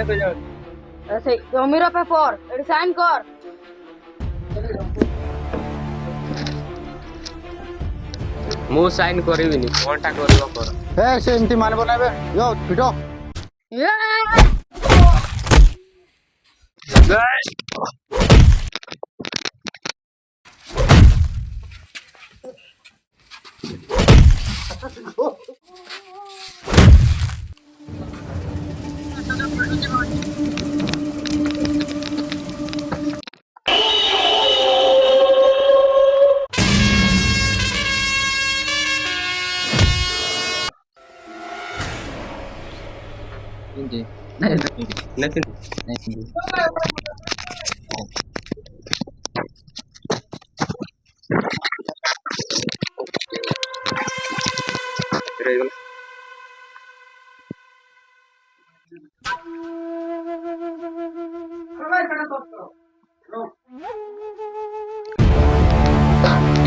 से जमीर paper AD sign कर। मु साइन करबिनी कोनटा करबो कर। ए से एमती मानबो ना बे यो पिटो ये हिंदी नहीं नहीं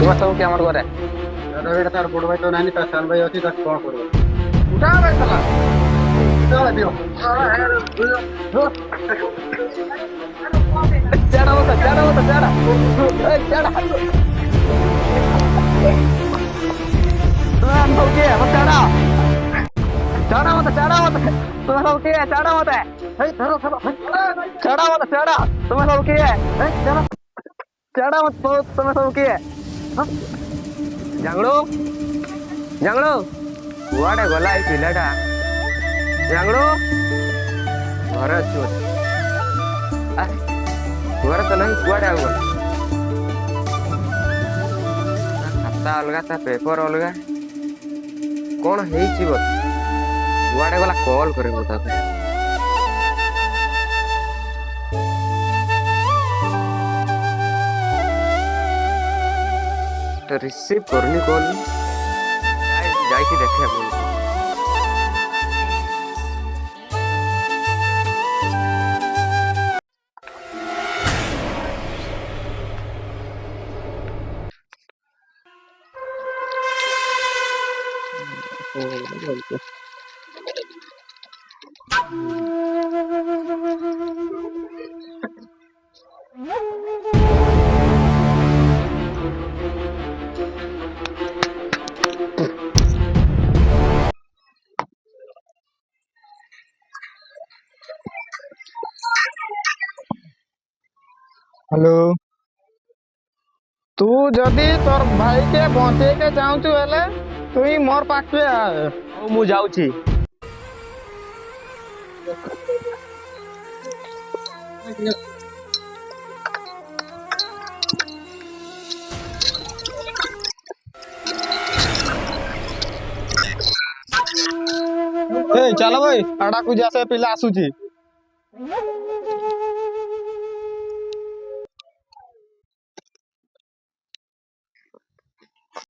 तुम सब क्या मर करे এটা তার বড় ভাই তো নানি তার সান ভাই আছে তার কোন করব উঠা ভাই শালা চল দিও चढ़ा होता चढ़ा होता चढ़ा चढ़ा तुम सब क्या मत चढ़ा चढ़ा होता तुम सब क्या चढ़ा होता है ধরো ধরো चढ़ा होता चढ़ा तुम सब क्या चढ़ा चढ़ा मत तुम सब क्या जंगड़ो जंगड़ो कुआड़े गला ए पिलाटा जंगड़ो घर अच्छी घर तो नहीं कुआड़े आऊगा खाता अलगा ता पेपर अलगा कौन है कुआड़े गला कॉल करे रिसीव करनी कॉल जाई देखे बोल हेलो तू जदी तोर भाई के बंचे के चाहू हेले तू ही मोर पाखे आ मु जाऊची ए चलो भाई आड़ा को जैसे पिला आसुची